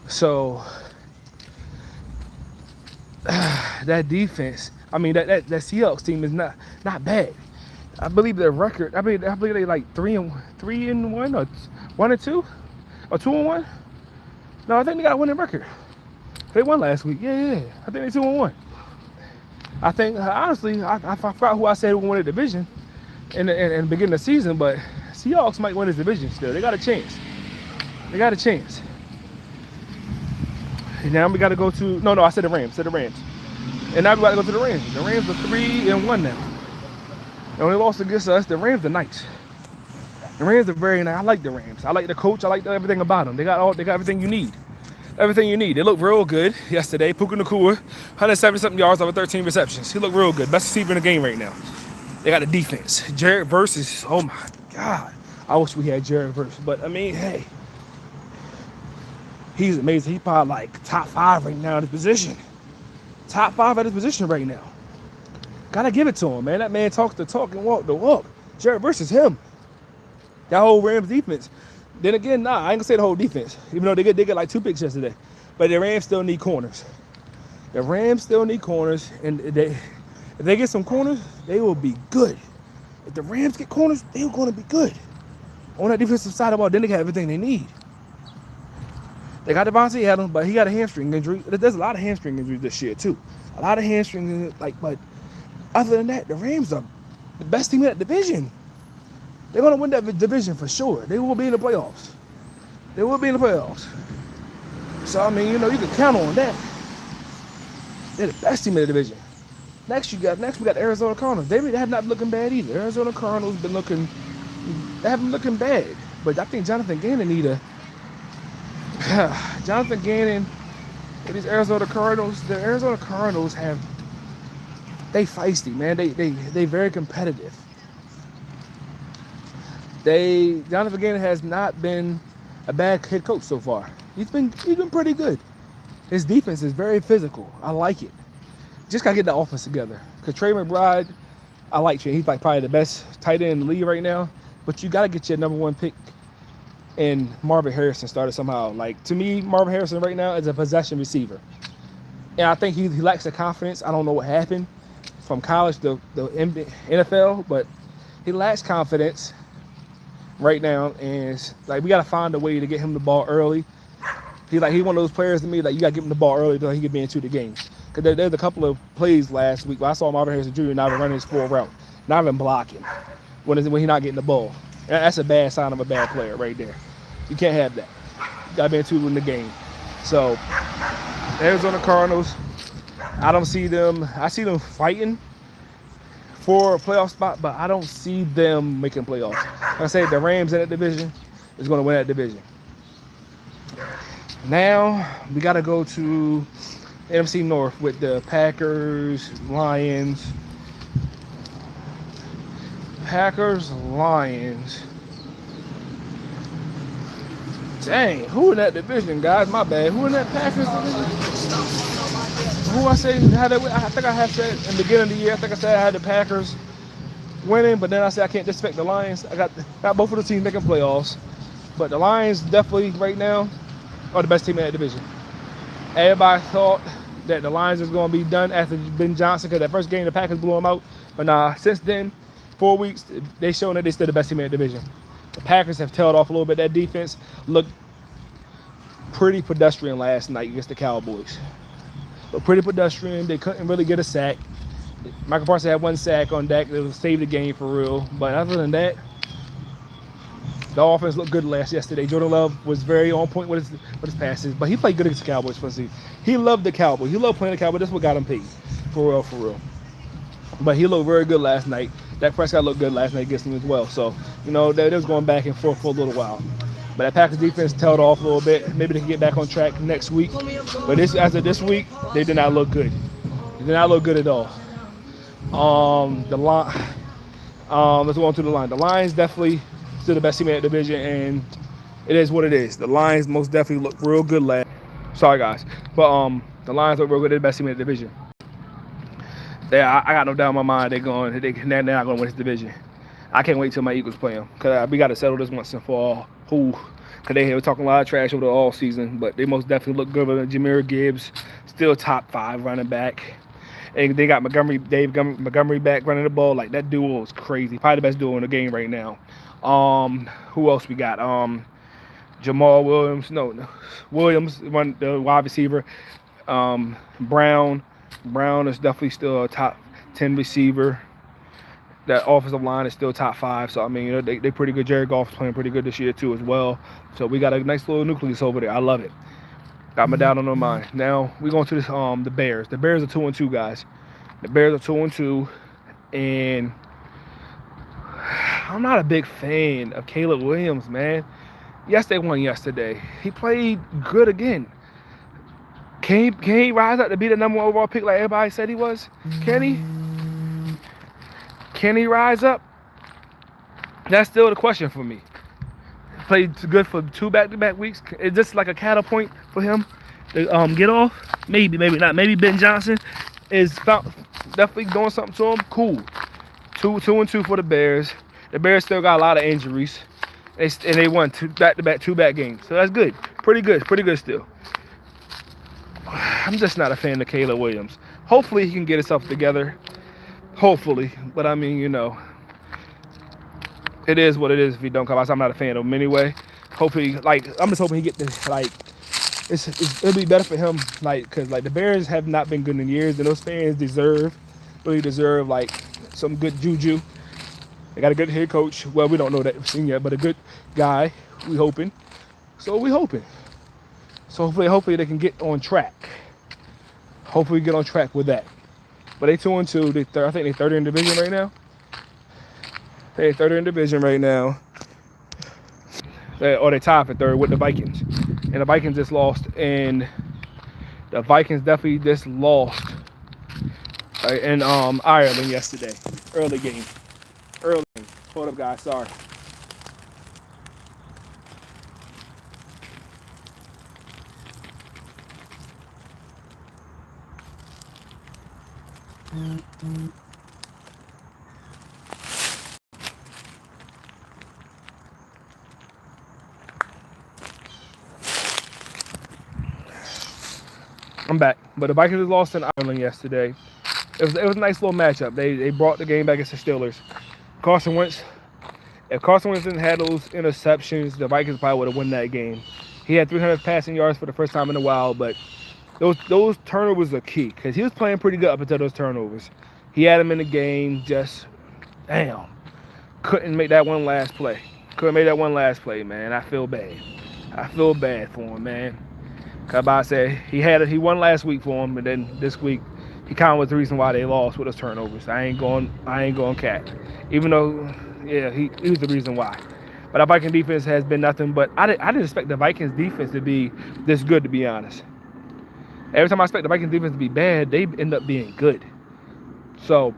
S1: So that defense, I mean, that Seahawks team is not bad. I believe their record. I believe they like 3-1 or 1-2 or 2-1. No, I think they got a winning record. They won last week. Yeah. I think they 2-1. I think honestly, I forgot who I said would win the division in the beginning of the season, but Seahawks might win this division still. They got a chance. And now we got to go to I said the Rams. And now we got to go to the Rams. The Rams are 3-1 now. The only loss against us, the Rams are nice. The Rams are very nice. I like the Rams. I like the coach. I like everything about them. They got everything you need. Everything you need. They looked real good yesterday. Puka Nacua, 170-something yards over 13 receptions. He looked real good. Best receiver in the game right now. They got a defense. Jared Verse is, oh my God. I wish we had Jared Verse. But I mean, hey. He's amazing. He's probably like top 5 right now in his position. Top 5 at his position right now. Gotta give it to him, man. That man talks the talk and walk the walk. Jared Verse is him. That whole Rams defense. Then again, I ain't gonna say the whole defense, even though they get like 2 picks yesterday. But the Rams still need corners. And if they get some corners, they will be good. If the Rams get corners, they're gonna be good. On that defensive side of the ball, then they got everything they need. They got Devontae Adams, but he got a hamstring injury. There's a lot of hamstring injuries this year too. A lot of hamstring, but other than that, the Rams are the best team in that division. They're going to win that division for sure. They will be in the playoffs. So, I mean, you can count on that. They're the best team in the division. Next we got the Arizona Cardinals. They have not been looking bad either. Arizona Cardinals they haven't been looking bad. But I think Jonathan Gannon with these Arizona Cardinals, the Arizona Cardinals they feisty, man. They very competitive. Jonathan Gannon has not been a bad head coach so far. He's been pretty good. His defense is very physical. I like it. Just gotta get the offense together. Cause Trey McBride, I like Trey. He's like probably the best tight end in the league right now. But you gotta get your #1 pick. And Marvin Harrison started somehow. Like to me, Marvin Harrison right now is a possession receiver. And I think he lacks the confidence. I don't know what happened from college to the NFL, but he lacks confidence right now, and we gotta find a way to get him the ball early. He's one of those players to me that you gotta give him the ball early so he can be into the game. Because there's a couple of plays last week where I saw Marvin Harrison Jr. not even running his full route, not even blocking when he's not getting the ball. That's a bad sign of a bad player right there. You can't have that. You gotta be into it in the game. So Arizona Cardinals, I see them fighting for a playoff spot, but I don't see them making playoffs. Like I say, the Rams in that division is going to win that division. Now we got to go to NFC North with the Packers, Lions. Dang, who in that division, guys? My bad. Who in that Packers division? Who I say had it? I think I had said in the beginning of the year. I think I said I had the Packers winning, but then I said I can't disrespect the Lions. I got both of the teams making playoffs, but the Lions definitely right now are the best team in that division. Everybody thought that the Lions is going to be done after Ben Johnson, because that first game the Packers blew them out. But nah, since then, 4 weeks, they shown that they still the best team in the division. The Packers have tailed off a little bit. That defense looked pretty pedestrian last night against the Cowboys. But pretty pedestrian. They couldn't really get a sack. Michael Parsons had 1 sack on Dak. It saved the game for real. But other than that, the offense looked good yesterday. Jordan Love was very on point with his passes, but he played good against the Cowboys. He loved the Cowboys. He loved playing the Cowboys. That's what got him paid, for real, for real. But he looked very good last night. Dak Prescott looked good last night against him as well. So, you know, they was going back and forth for a little while. But that Packers defense tailed off a little bit. Maybe they can get back on track next week. But as of this week, they did not look good. They did not look good at all. The line. Let's go on to the line. The Lions definitely still the best team in that division, and it is what it is. The Lions most definitely look real good last. Sorry guys, but the Lions look real good. They're the best team in the division. I got no doubt in my mind they're not going to win this division. I can't wait till my Eagles play them, because we got to settle this once and for all. Because they were talking a lot of trash over the all season, but they most definitely look good with Jahmyr Gibbs, still top 5 running back. And they got Montgomery back running the ball. Like, that duo is crazy. Probably the best duo in the game right now. Who else we got? Jamal Williams. Williams, the wide receiver. Brown is definitely still a top 10 receiver. That offensive line is still top 5. So, I mean, you know, they pretty good. Jared Goff's playing pretty good this year, too, as well. So, we got a nice little nucleus over there. I love it. Got my doubt on their mind. Now, we're going to this, the Bears. The Bears are 2-2, guys. The Bears are 2-2. And I'm not a big fan of Caleb Williams, man. Yes, they won yesterday. He played good again. Can he rise up to be the number 1 overall pick like everybody said he was? Can he? Can he rise up? That's still the question for me. Played good for 2 back-to-back weeks. Is this like a cattle point for him to get off? Maybe not. Maybe Ben Johnson is definitely doing something to him. Cool. 2-2 for the Bears. The Bears still got a lot of injuries, and they won 2 back games. So that's good. Pretty good still. I'm just not a fan of Caleb Williams. Hopefully he can get himself together. Hopefully, but I mean, you know, it is what it is. If he don't come out, so I'm not a fan of him anyway. Hopefully, I'm just hoping he get this. It'll be better for him, because the Bears have not been good in years, and those fans really deserve some good juju. They got a good head coach. Well, we don't know that yet, but a good guy. We hoping. So hopefully they can get on track. Hopefully get on track with that. But they 2-2. I think they're third in the division right now. They're third in the division right now. Or they tied for third with the Vikings. And the Vikings just lost. And the Vikings definitely just lost in Ireland yesterday. Early game. Hold up, guys. Sorry. I'm back. But the Vikings lost in Ireland yesterday. It was a nice little matchup. They brought the game back against the Steelers. If Carson Wentz didn't have those interceptions, the Vikings probably would have won that game. He had 300 passing yards for the first time in a while, but those turnovers are key, because he was playing pretty good up until those turnovers. He had him in the game, just couldn't make that one last play. Man. I feel bad for him, man. Cause said he won last week for him, and then this week he kind of was the reason why they lost with those turnovers. I ain't going cat. Even though, yeah, he was the reason why. But our Viking defense has been nothing but. I didn't expect the Vikings defense to be this good, to be honest. Every time I expect the Vikings defense to be bad, they end up being good. So,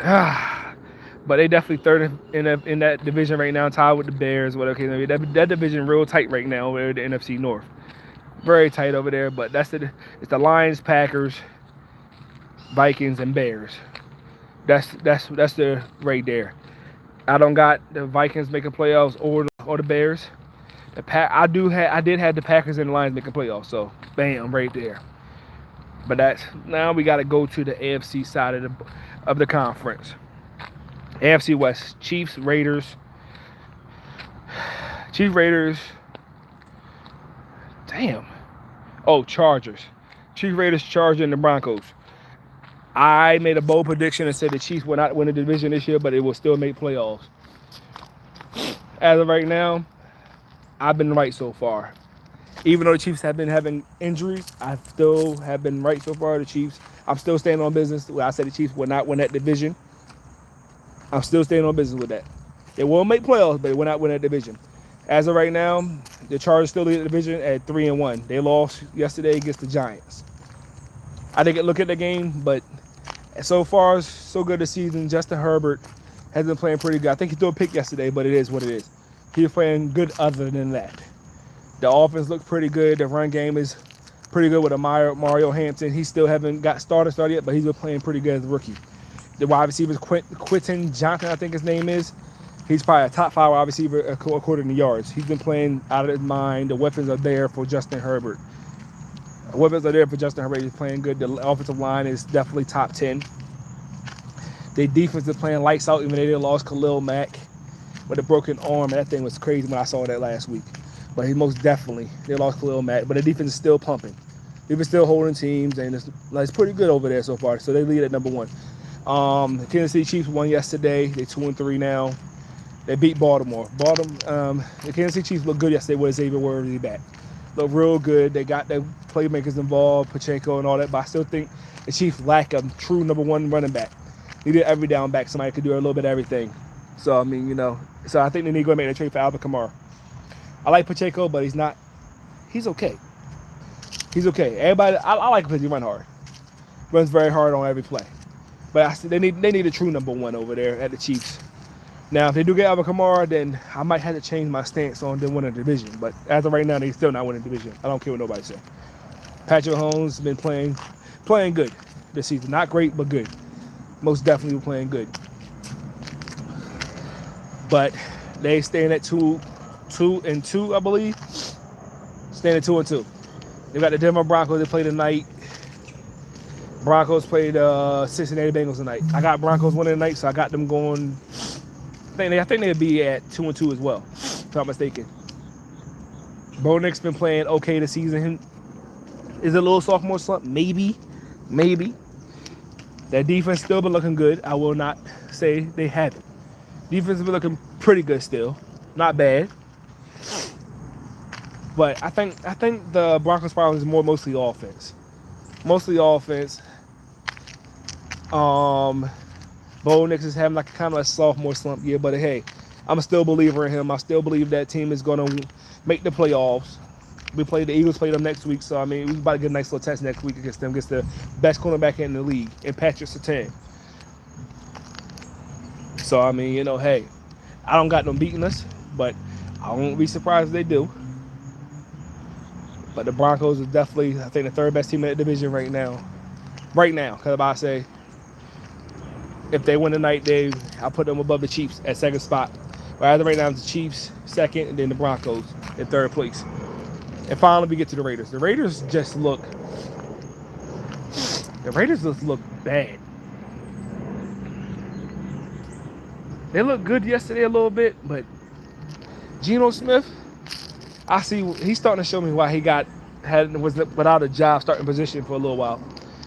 S1: but they definitely third in that division right now, tied with the Bears. Okay, that division real tight right now over the NFC North. Very tight over there, but it's the Lions, Packers, Vikings, and Bears. That's the right there. I don't got the Vikings making playoffs or the Bears. I did have the Packers and the Lions making playoffs, so bam, right there. But that's now we got to go to the AFC side of the conference. AFC West: Chiefs, Raiders. Chiefs, Raiders. Damn. Oh, Chargers. Chiefs, Raiders, Chargers, and the Broncos. I made a bold prediction and said the Chiefs will not win the division this year, but it will still make playoffs. As of right now, I've been right so far. Even though the Chiefs have been having injuries, I still have been right so far. The Chiefs, I'm still staying on business. I said the Chiefs will not win that division. I'm still staying on business with that. They will make playoffs, but they will not win that division. As of right now, the Chargers still lead the division at 3-1. They lost yesterday against the Giants. I didn't look at the game, but so far, so good this season. Justin Herbert has been playing pretty good. I think he threw a pick yesterday, but it is what it is. He's playing good other than that. The offense looks pretty good. The run game is pretty good with Mario Hampton. He still haven't got started yet, but he's been playing pretty good as a rookie. The wide receiver is Quentin Johnson, I think his name is. He's probably a top 5 wide receiver according to yards. He's been playing out of his mind. The weapons are there for Justin Herbert. He's playing good. The offensive line is definitely top 10. Their defense is playing lights out, even though they lost Khalil Mack with a broken arm. That thing was crazy when I saw that last week. But they lost Khalil Mack. But the defense is still pumping. They've been still holding teams, and it's pretty good over there so far. So they lead at number 1. The Kansas City Chiefs won yesterday. They're 2-3 now. They beat Baltimore. The Kansas City Chiefs looked good yesterday with Xavier Worthy back. Look real good. They got their playmakers involved, Pacheco and all that. But I still think the Chiefs lack a true number 1 running back. They need every down back. Somebody could do a little bit of everything. So, I mean, so I think they need to go and make a trade for Alvin Kamara. I like Pacheco, but he's okay. He's okay. Everybody, I like him because he runs hard. Runs very hard on every play. But they need a true number 1 over there at the Chiefs. Now, if they do get Alvin Kamara, then I might have to change my stance on them winning the division. But as of right now, they still not winning the division. I don't care what nobody says. Patrick Mahomes has been playing good this season. Not great, but good. Most definitely playing good. But they staying at 2-2, I believe. Staying at 2-2. They got the Denver Broncos. They play tonight. Broncos played Cincinnati Bengals tonight. I got Broncos winning tonight, so I got them going. I think they'll be at 2-2 as well, if I'm not mistaken. Bo Nix been playing okay this season. Is it a little sophomore slump? Maybe. That defense still been looking good. I will not say they haven't. Defense has been looking pretty good still. Not bad. But I think the Broncos problem is mostly offense. Bo Nix is having like kind of a sophomore slump year, but hey, I'm still a believer in him. I still believe that team is going to make the playoffs. The Eagles play them next week, so I mean, we're about to get a nice little test next week against them, against the best cornerback in the league, and Patrick Surtain. So I mean, hey, I don't got them beating us, but I won't be surprised if they do. But the Broncos is definitely, I think, the 3rd best team in the division right now. Because I say, if they win tonight, I'll put them above the Chiefs at 2nd spot. But as of right now, it's the Chiefs 2nd, and then the Broncos in 3rd place. And finally, we get to the Raiders. The Raiders just look bad. They looked good yesterday a little bit, but Geno Smith, I see he's starting to show me why he was without a job starting position for a little while.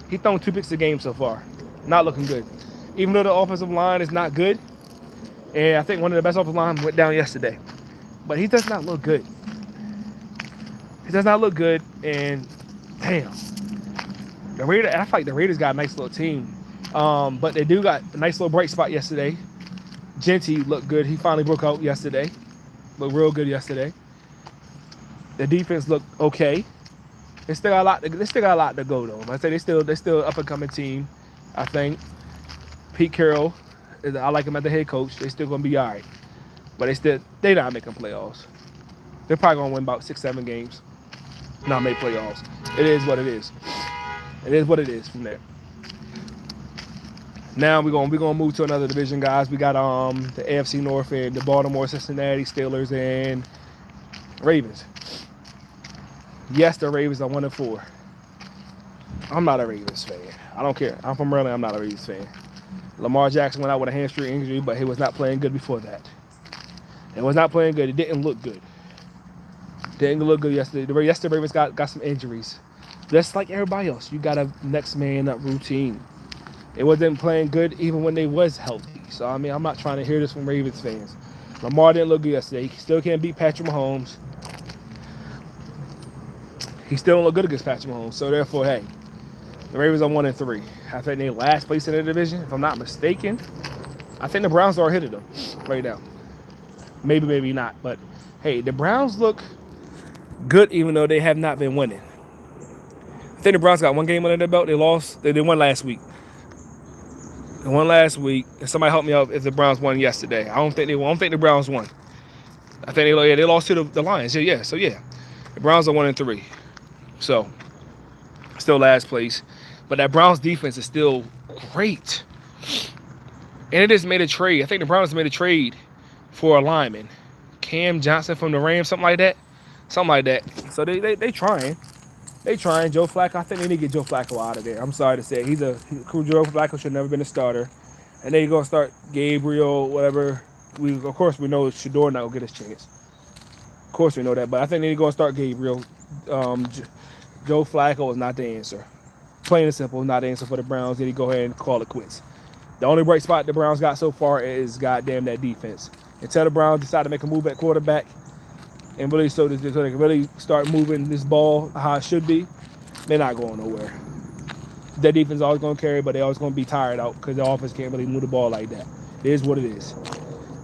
S1: He's thrown 2 picks a game so far. Not looking good. Even though the offensive line is not good, and I think one of the best offensive lines went down yesterday. But he does not look good. And damn. I feel like the Raiders got a nice little team. But they do got a nice little bright spot yesterday. Genty looked good. He finally broke out yesterday. Looked real good yesterday. The defense looked okay. They still got a lot to go though. I say they still up and coming team. I think Pete Carroll, I like him as the head coach. They still gonna be all right, but they not making playoffs. They're probably gonna win about 6-7 games. Not make playoffs. It is what it is. It is what it is from there. Now we're gonna move to another division, guys. We got the AFC North and the Baltimore, Cincinnati, Steelers, and Ravens. Yes, the Ravens are 1-4. I'm not a Ravens fan. I don't care. I'm from Maryland. I'm not a Ravens fan. Lamar Jackson went out with a hamstring injury, but he was not playing good before that. It was not playing good. It didn't look good. Didn't look good yesterday. Yesterday, Ravens got some injuries. Just like everybody else, you got a next man up routine. It wasn't playing good even when they was healthy. So, I mean, I'm not trying to hear this from Ravens fans. Lamar didn't look good yesterday. He still can't beat Patrick Mahomes. He still don't look good against Patrick Mahomes. So, therefore, hey, the Ravens are 1-3. I think they're last place in the division, if I'm not mistaken. I think the Browns are ahead of them right now. Maybe, maybe not. But, hey, the Browns look good even though they have not been winning. I think the Browns got one game under their belt. They lost. They won last week. They won last week. And somebody help me out if the Browns won yesterday. I don't think they won. I don't think the Browns won. I think they lost to the Lions. Yeah. So, yeah. The Browns are 1-3. So, still last place. But that Browns defense is still great. And it just made a trade. I think the Browns made a trade for a lineman. Cam Johnson from the Rams, something like that. Something like that. So they trying. They trying. Joe Flacco, I think they need to get Joe Flacco out of there. I'm sorry to say. Joe Flacco should have never been a starter. And then you're going to start Gabriel, whatever. Of course, we know Shador not going to get his chance. Of course, we know that. But I think they're going to start Gabriel. Joe Flacco is not the answer. Plain and simple, not the answer for the Browns. Then you go ahead and call it quits. The only bright spot the Browns got so far is goddamn that defense. Until the Browns decide to make a move at quarterback and really so they can really start moving this ball how it should be, they're not going nowhere. Their defense is always going to carry, but they're always going to be tired out because the offense can't really move the ball like that. It is what it is.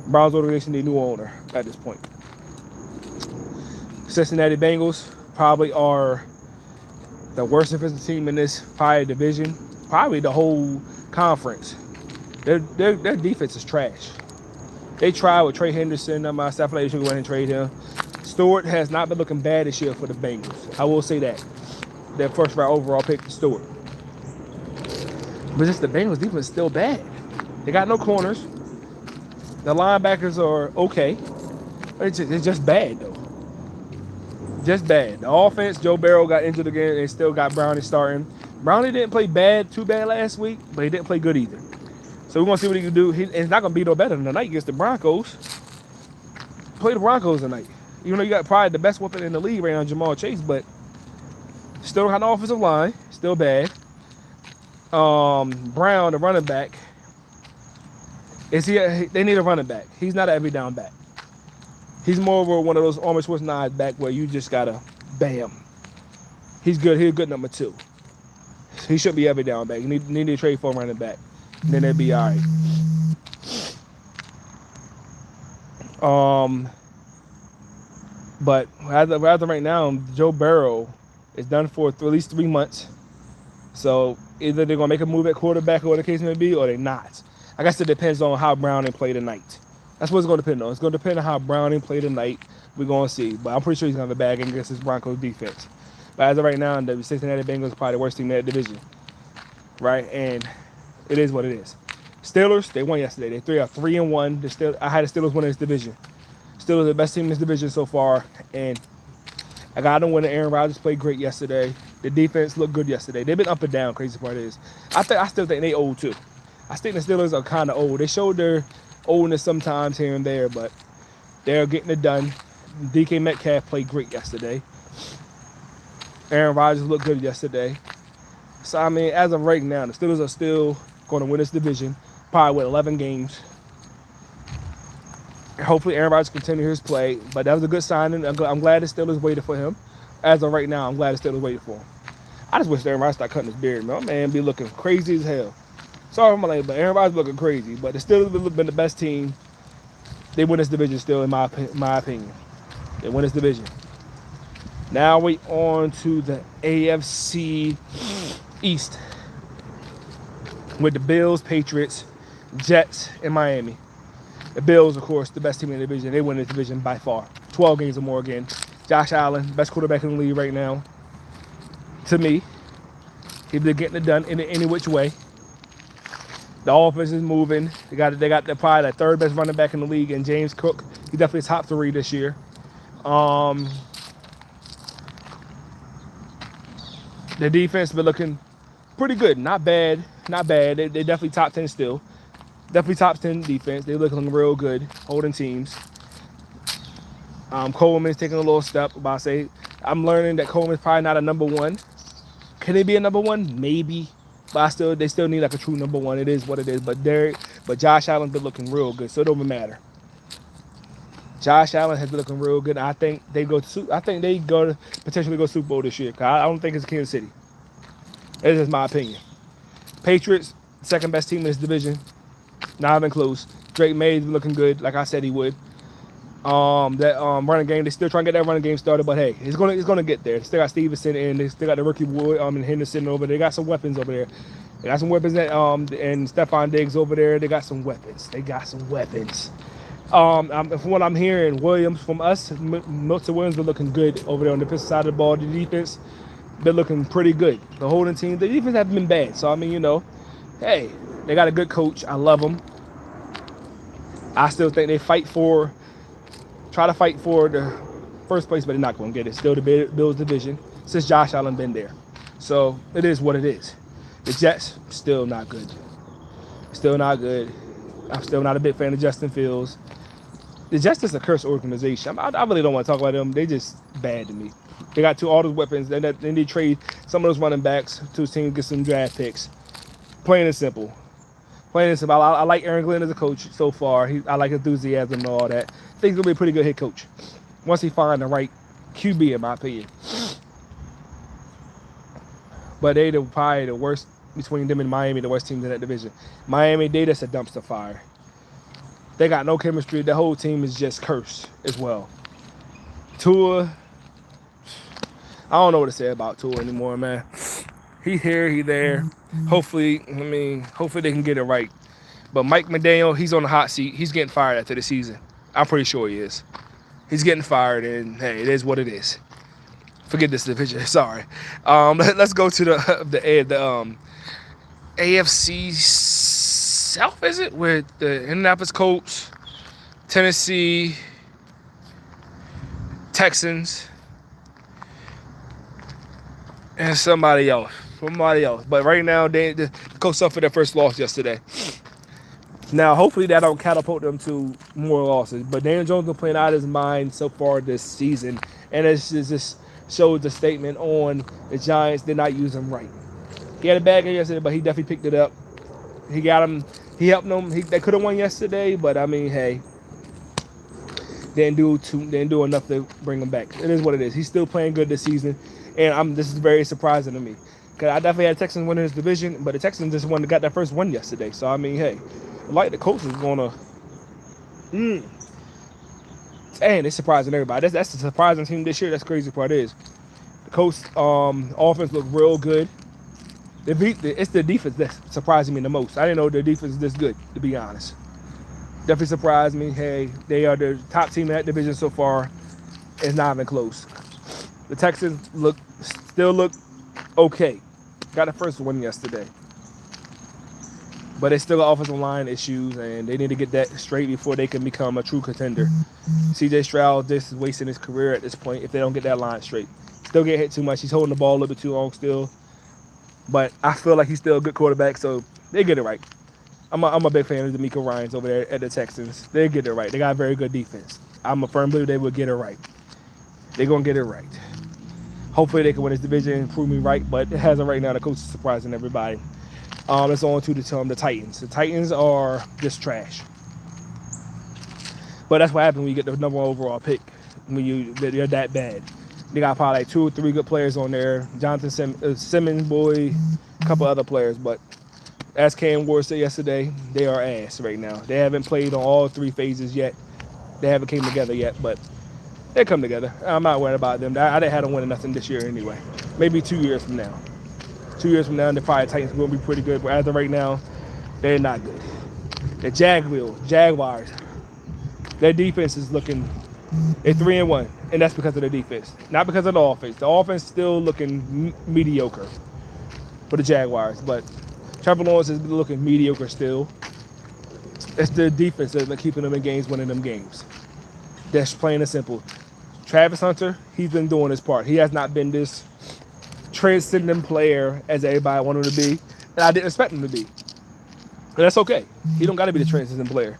S1: Browns organization need a new owner at this point. Cincinnati Bengals probably are the worst defensive team in this probably division, probably the whole conference. Their defense is trash. They tried with Trey Henderson. I feel like they should go ahead and trade him. Stewart has not been looking bad this year for the Bengals. I will say that. Their first round overall pick, Stewart. But just the Bengals defense is still bad. They got no corners. The linebackers are okay. It's just bad, though. Just bad. The offense, Joe Burrow got injured again. They still got Brownie starting. Brownie didn't play too bad last week, but he didn't play good either. So we're going to see what he can do. He's not going to be no better than tonight against the Broncos. Play the Broncos tonight. Even though you got probably the best weapon in the league right now, Jamal Chase, but still don't have no offensive line. Still bad. Brown, the running back. They need a running back. He's not an every down back. He's more of one of those Arnold Schwarzenegger back where you just got to bam. He's good. He's a good number 2. He should be every down back. You need to trade for a running back. Then they'll be all right. But as of right now, Joe Burrow is done for at least 3 months. So either they're going to make a move at quarterback or whatever the case may be, or they're not. I guess it depends on how Browning play tonight. That's what it's going to depend on. It's going to depend on how Browning play tonight. We're going to see. But I'm pretty sure he's going to have a bag against this Broncos defense. But as of right now, the Cincinnati Bengals are probably the worst team in that division. Right? And it is what it is. Steelers, they won yesterday. They are 3-1. I had the Steelers winning this division. Steelers are the best team in this division so far. And I got them winning. Aaron Rodgers played great yesterday. The defense looked good yesterday. They've been up and down. Crazy part is, I still think they old too. I think the Steelers are kind of old. They showed their oldness sometimes here and there, but they're getting it done. DK Metcalf played great yesterday. Aaron Rodgers looked good yesterday. So, I mean, as of right now, the Steelers are still going to win this division, probably with 11 games. Hopefully, Aaron Rodgers continue his play, but that was a good signing. I'm glad the Steelers waited for him. As of right now, I'm glad the Steelers waited for him. I just wish Aaron Rodgers started cutting his beard, man. My man be looking crazy as hell. Sorry for my name, but Aaron Rodgers looking crazy. But the Steelers have been the best team. They win this division still, in my opinion. They win this division. Now we on to the AFC East with the Bills, Patriots, Jets, and Miami. The Bills, of course, the best team in the division. They win this division by far. 12 games or more again. Josh Allen, best quarterback in the league right now. To me, he's been getting it done in any which way. The offense is moving. They got probably the third best running back in the league, and James Cook. He's definitely top 3 this year. Um, the defense been looking pretty good. Not bad. Not bad. They definitely top 10 still. Definitely top 10 defense. They looking real good, holding teams. Coleman's taking a little step. About to say, I'm learning that Coleman's probably not a number one. Can he be a number one? Maybe. But they still need like a true number one. It is what it is. But Josh Allen's been looking real good, so it don't even matter. Josh Allen has been looking real good. I think they go to potentially go Super Bowl this year. I don't think it's Kansas City. This is my opinion. Patriots, second best team in this division. Not even close. Drake May's been looking good, like I said he would. Running game, they still trying to get that running game started, but hey, it's gonna get there. They still got Stevenson and they still got the rookie Wood and Henderson over there. They got some weapons over there. They got some weapons that and Stephon Diggs over there. They got some weapons. From what I'm hearing, Williams from us, Milton Williams been looking good over there on the defensive side of the ball. The defense been looking pretty good. The holding team, the defense hasn't been bad. So I mean, hey, they got a good coach. I love them. I still think they try to fight for the first place, but they're not going to get it. Still the Bills division since Josh Allen been there. So it is what it is. The Jets, still not good. Still not good. I'm still not a big fan of Justin Fields. The Jets is a cursed organization. I really don't want to talk about them. They just bad to me. They got all those weapons. Then they trade some of those running backs to a team, get some draft picks. Plain and simple. I like Aaron Glenn as a coach so far. I like enthusiasm and all that. I think he's going to be a pretty good head coach once he finds the right QB, in my opinion. But they probably the worst between them and Miami, the worst teams in that division. Miami, they just a dumpster fire. They got no chemistry. The whole team is just cursed as well. Tua, I don't know what to say about Tua anymore, man. He here, he there. Hopefully they can get it right. But Mike McDaniel, he's on the hot seat. He's getting fired after the season. I'm pretty sure he is. He's getting fired, and hey, it is what it is. Forget this division. Sorry. Let's go to the AFC South, is it? With the Indianapolis Colts, Tennessee, Texans, and somebody else. But right now, the Colts suffered their first loss yesterday. Now, hopefully that don't catapult them to more losses. But Daniel Jones been playing out of his mind so far this season. And it just shows the statement on the Giants did not use him right. He had a bad game yesterday, but he definitely picked it up. He got him. He helped them. They could have won yesterday, but I mean, hey, didn't do enough to bring him back. It is what it is. He's still playing good this season, and this is very surprising to me because I definitely had the Texans winning his division, but the Texans just got that first win yesterday. So I mean, hey, like the Colts is gonna, and they're surprising everybody. That's the surprising team this year. That's the crazy part is the Colts offense look real good. It's the defense that's surprising me the most. I didn't know the defense is this good, to be honest. Definitely surprised me. Hey, they are the top team in that division so far. It's not even close. The Texans still look okay. Got the first one yesterday. But they still got offensive line issues, and they need to get that straight before they can become a true contender. C.J. Stroud, this is wasting his career at this point if they don't get that line straight. Still get hit too much. He's holding the ball a little bit too long still. But I feel like he's still a good quarterback, so they get it right. I'm a big fan of DeMeco Ryans over there at the Texans. They get it right. They got a very good defense. I'm a firm believer they will get it right. They're going to get it right. Hopefully they can win this division and prove me right, but it hasn't right now. The coach is surprising everybody. Let's on to the Titans. The Titans are just trash. But that's what happens when you get the number one overall pick. They're that bad. They got probably like 2 or 3 good players on there. Jonathan Simmons, boy, a couple other players. But as Cam Ward said yesterday, they are ass right now. They haven't played on all 3 phases yet. They haven't came together yet, but they come together. I'm not worried about them. I didn't have them winning nothing this year anyway. Maybe 2 years from now. 2 years from now, the probably Titans will be pretty good. But as of right now, they're not good. The Jaguars, their defense is looking. They're 3-1, and that's because of the defense, not because of the offense. The offense still looking mediocre for the Jaguars, but Trevor Lawrence is looking mediocre still. It's the defense that's keeping them in games, winning them games. That's plain and simple. Travis Hunter, he's been doing his part. He has not been this transcendent player as everybody wanted him to be, and I didn't expect him to be. And that's okay. He don't got to be the transcendent player.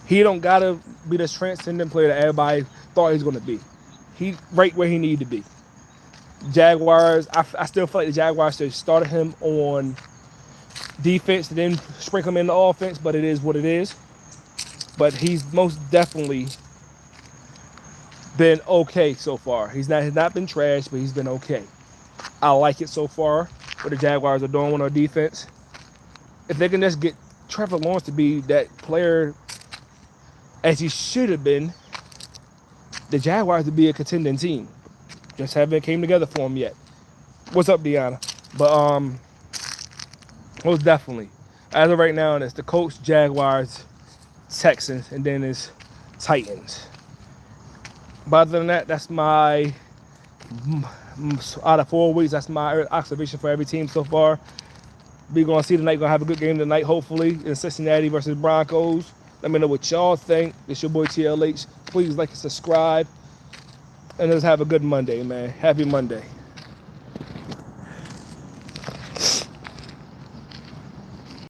S1: He don't got to be this transcendent player that everybody thought he was going to be. He right where he needed to be. Jaguars, I still feel like the Jaguars should have started him on defense and then sprinkle him in the offense, but it is what it is. But he's most definitely been okay so far. He's not been trash, but he's been okay. I like it so far what the Jaguars are doing on our defense. If they can just get Trevor Lawrence to be that player as he should have been, the Jaguars would be a contending team. Just haven't came together for him yet. What's up, Deanna? But most definitely, as of right now, it's the Colts, Jaguars, Texans, and then it's Titans. But other than that, that's my out of 4 weeks. That's my observation for every team so far. We're gonna see tonight. Gonna have a good game tonight, hopefully, in Cincinnati versus Broncos. Let me know what y'all think. It's your boy TLH. Please like and subscribe. And let's have a good Monday, man. Happy Monday.